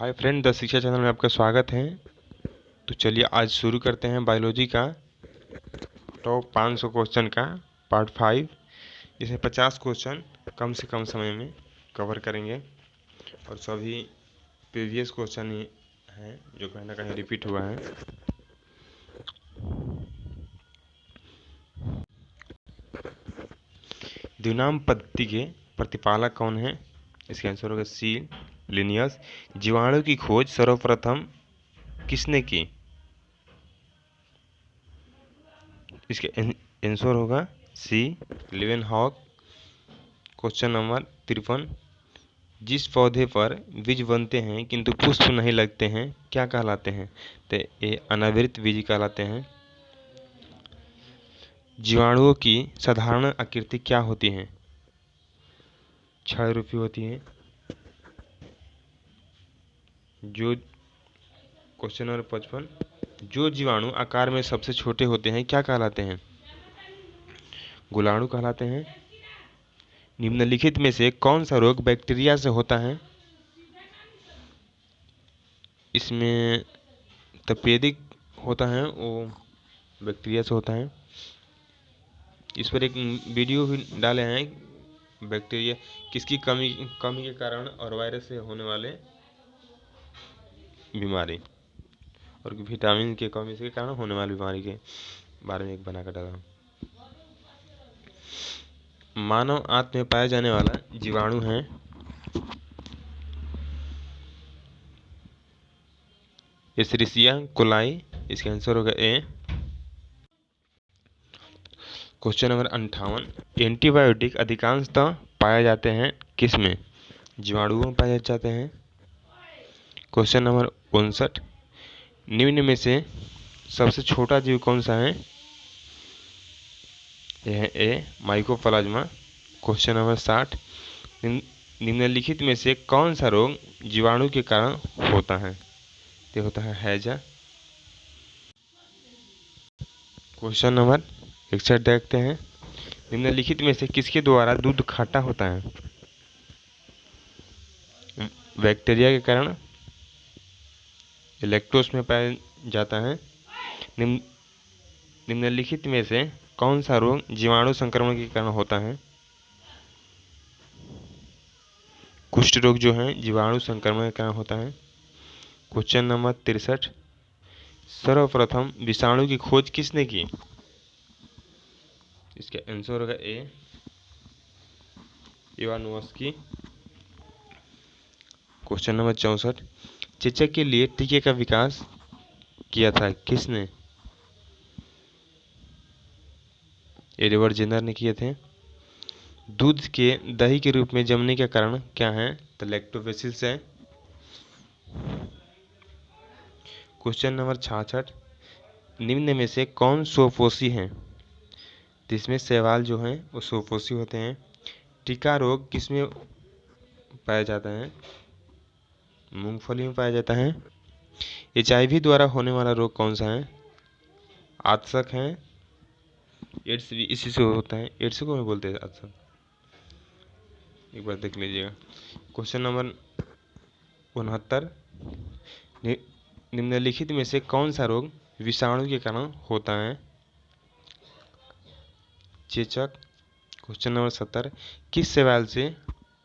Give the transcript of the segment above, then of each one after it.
Hi friend, the शिक्षा channel में आपका स्वागत है। तो चलिए आज शुरू करते हैं बायोलॉजी का टॉप 500 क्वेश्चन का पार्ट 5। इसमें 50 क्वेश्चन कम से कम समय में कवर करेंगे और सभी प्रीवियस क्वेश्चन ही हैं जो कहीं ना कहीं रिपीट हुआ है। द्विनाम पद्धति के प्रतिपालक कौन है? इसका आंसर होगा सी, लिनियस। जीवाणु की खोज सर्वप्रथम किसने की? इसका आंसर होगा सी, लीवेनहॉक। क्वेश्चन नंबर 53, जिस पौधे पर बीज बनते हैं किंतु पुष्प नहीं लगते हैं क्या कहलाते हैं? तो ये अनावृत बीज कहलाते हैं। जीवाणुओं की साधारण आकृति क्या होती है? क्षय रूपी होती है। जो क्वेश्चन नंबर 55, जो जीवाणु आकार में सबसे छोटे होते हैं क्या कहलाते हैं? गुलाणु कहलाते हैं। निम्नलिखित में से कौन सा रोग बैक्टीरिया से होता है? इसमें तपेदिक होता है, वो बैक्टीरिया से होता है। इस पर एक वीडियो भी डाले हैं, बैक्टीरिया किसकी कमी के कारण और वायरस से होने वाले बीमारी और विटामिन के कमी के कारण होने वाली बीमारी के बारे में एक बनाकर डाला। मानव आंत में पाया जाने वाला जीवाणु है एस्चेरिचिया कोलाई। इसका आंसर होगा ए। क्वेश्चन नंबर 58, एंटीबायोटिक अधिकांशतः पाए जाते हैं किस में? जीवाणुओं में पाए जाते हैं। क्वेश्चन नंबर 59, निम्न में से सबसे छोटा जीव कौन सा है? यह है ए, माइकोप्लाज्मा। क्वेश्चन नंबर 60, निम्नलिखित में से कौन सा रोग जीवाणु के कारण होता है? ये होता है हैजा। क्वेश्चन नंबर 61 देखते हैं, निम्नलिखित में से किसके द्वारा दूध खट्टा होता है? बैक्टीरिया के कारण, लैक्टोज में पाया जाता है। निम्नलिखित में से कौन सा रोग जीवाणु संक्रमण के कारण होता है? कुष्ठ रोग जो है जीवाणु संक्रमण के कारण होता है। क्वेश्चन नंबर 63, सर्वप्रथम विषाणु की खोज किसने की? इसका आंसर होगा ए, इवानोव्स्की। क्वेश्चन नंबर 64, चेचक के लिए टीके का विकास किया था किसने? एडवर्ड जेनर ने किए थे। दूध के दही के रूप में जमने का कारण क्या है? तो लैक्टोबैसिलस है। क्वेश्चन नंबर 66, निम्न में से कौन स्वपोषी है? जिसमें शैवाल जो हैं वो स्वपोषी होते हैं। टीका रोग किसमें पाया जाता है? मूंगफली में पाया जाता है। HIV द्वारा होने वाला रोग कौन सा है? आतशक है। एड्स भी इसी से होता है। एड्स को भी बोलते हैं आतशक, एक बार देख लीजिएगा। क्वेश्चन नंबर 69, निम्नलिखित में से कौन सा रोग विषाणु के कारण होता है? चेचक। क्वेश्चन नंबर 70, किस शैवाल से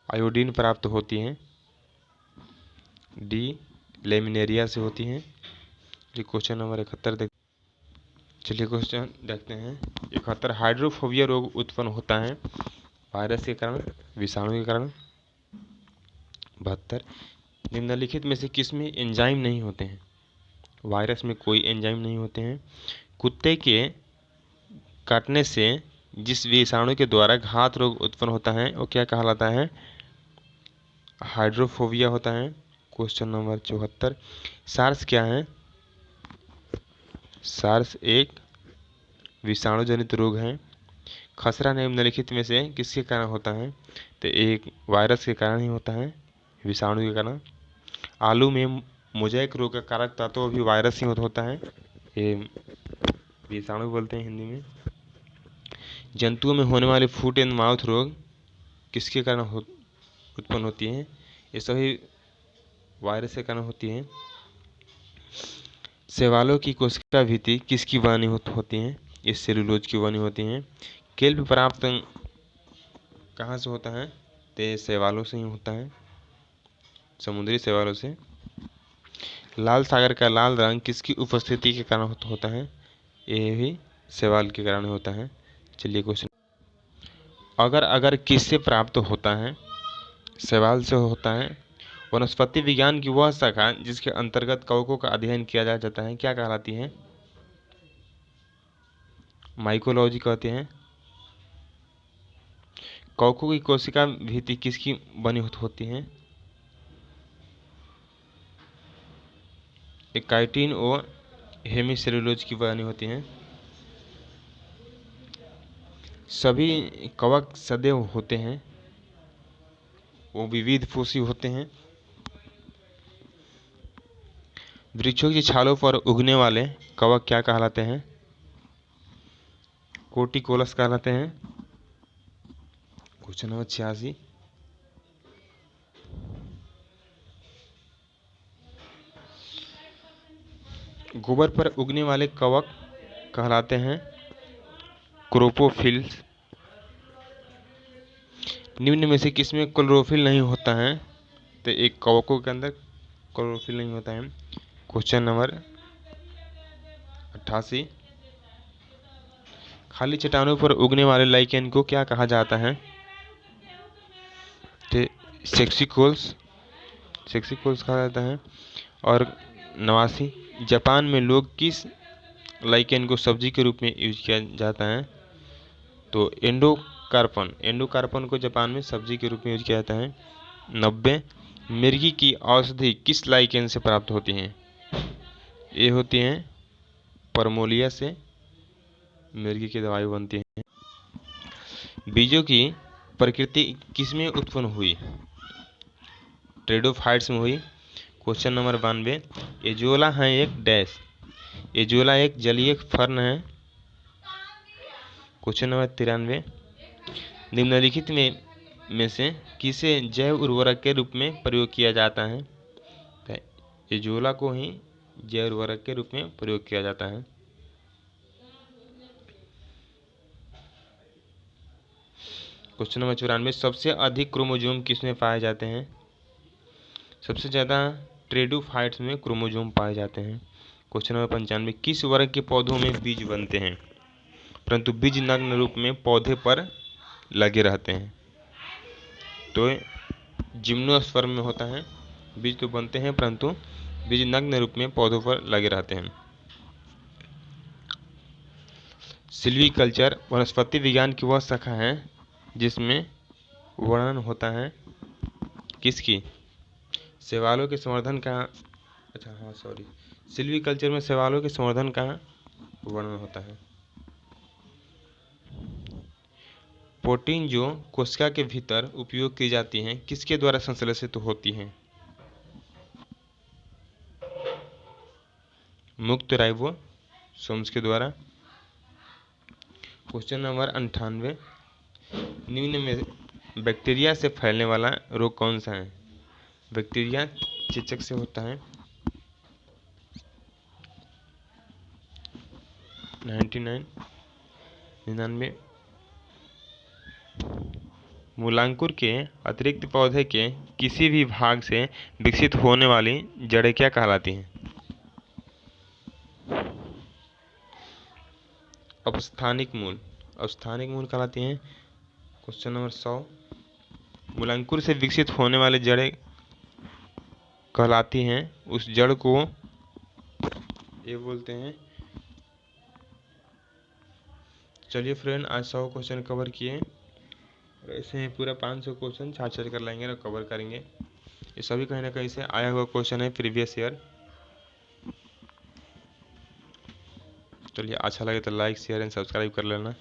आयोडीन प्राप्त होती है? डी, लेमिनेरिया से होती है। ये क्वेश्चन नंबर 71 चलिए क्वेश्चन देखते हैं। 71, हाइड्रोफोबिया रोग उत्पन्न होता है वायरस के कारण, विषाणु के कारण। 72, निम्नलिखित में से किसमें एंजाइम नहीं होते हैं? वायरस में कोई एंजाइम नहीं होते हैं। कुत्ते के काटने से जिस विषाणु के द्वारा घात रोग उत्पन्न होता है वो क्या कहलाता है? हाइड्रोफोबिया होता है। क्वेश्चन नंबर 74, सार्स क्या है? सार्स एक विषाणु जनित रोग है। खसरा निम्नलिखित में से किसके कारण होता है? तो एक वायरस के कारण ही होता है, विषाणु के कारण। आलू में मोज़ेक रोग का कारक तत्व भी वायरस ही होता है, ये विषाणु बोलते हैं हिंदी में। जंतुओं में होने वाले फुट एंड माउथ रोग किसके कारण उत्पन्न होती है? ये सभी वायरस के कारण होती है। शैवालों की कोशिका भित्ति किसकी बनी होती हैं? ये सेलुलोज की बनी होती हैं। केल्प प्राप्त कहाँ से होता है? तो ये शैवालों से ही होता है, समुद्री शैवालों से। लाल सागर का लाल रंग किसकी उपस्थिति के कारण होता है? ये भी शैवाल के कारण होता है। चलिए क्वेश्चन, अगर किससे प्राप्त होता है? शैवाल से होता है। वनस्पति विज्ञान की वह शाखा जिसके अंतर्गत कवकों का अध्ययन किया जाता है क्या कहलाती है? माइकोलॉजी कहते हैं। कवकों की कोशिका भित्ति किसकी बनी होती है? एक काइटिन और हेमिसेलुलोज की बनी होती हैं। सभी कवक सदैव होते हैं, वो विविध पोषी होते हैं। वृक्षों की छालों पर उगने वाले कवक क्या कहलाते हैं? कोटिकोलस कहलाते हैं। क्वेश्चन नंबर 86, गोबर पर उगने वाले कवक कहलाते हैं क्रोपोफिल्स। निम्न में से किसमें क्लोरोफिल नहीं होता है? तो एक कवकों के अंदर क्लोरोफिल नहीं होता है। क्वेश्चन नंबर 88, खाली चट्टानों पर उगने वाले लाइकेन को क्या कहा जाता है? तो सेक्सिकोल्स कहा जाता है। और 89, जापान में लोग किस लाइकेन को सब्जी के रूप में यूज किया जाता है? तो एंडोकार्पन को जापान में सब्जी के रूप में यूज किया जाता है। 90, मिर्गी की औषधि किस लाइकेन से प्राप्त होती हैं? ये होती हैं परमोलिया से मिर्गी की दवाई बनती है। बीजों की प्रकृति किसमें उत्पन्न हुई? ट्रेडोफाइट्स में हुई। क्वेश्चन नंबर 92, एजोला है एक डैश। एजोला एक जलीय फर्न है। क्वेश्चन नंबर 93, निम्नलिखित में से किसे जैव उर्वरक के रूप में प्रयोग किया जाता है? तो एजोला को ही जैव उर्वरक के रूप में प्रयोग किया जाता है। क्वेश्चन नंबर 94, सबसे अधिक क्रोमोजोम किसमें पाए जाते हैं? सबसे ज़्यादा ट्रेडोफाइट्स में क्रोमोजोम पाए जाते हैं। क्वेश्चन नंबर 95, किस वर्ग के पौधों में बीज बनते हैं परंतु बीज नग्न रूप में पौधे पर लगे रहते हैं? तो जिम्नोस्पर्म में होता है। बीज तो बनते हैं परंतु बीज नग्न रूप में पौधों पर लगे रहते हैं। सिल्वीकल्चर वनस्पति विज्ञान की वह शाखा है जिसमें वर्णन होता है किसकी? शैवालों के संवर्धन का, सिल्वीकल्चर में शैवालों के संवर्धन का वर्णन होता है। प्रोटीन जो कोशिका के भीतर उपयोग की जाती हैं किसके द्वारा संश्लेषित होती हैं? मुक्त राइबोसोम्स के द्वारा। क्वेश्चन नंबर 98, निम्न में बैक्टीरिया से फैलने वाला रोग कौन सा है? बैक्टीरिया चेचक से होता है। 99, मूलांकुर के अतिरिक्त पौधे के किसी भी भाग से विकसित होने वाली जड़ें क्या कहलाती हैं? अपस्थानिक मूल कहलाती हैं। क्वेश्चन नंबर 100, मूलांकुर से विकसित होने वाली जड़ें कहलाती हैं उस जड़ को ये बोलते हैं। चलिए फ्रेंड, आज 100 क्वेश्चन कवर किए। ऐसे ही पूरा 500 क्वेश्चन छाछ कर लेंगे और कवर करेंगे। ये सभी कहीं ना कहीं से आया हुआ क्वेश्चन है प्रीवियस ईयर। चलिए, अच्छा लगे तो लाइक शेयर एंड सब्सक्राइब कर लेना।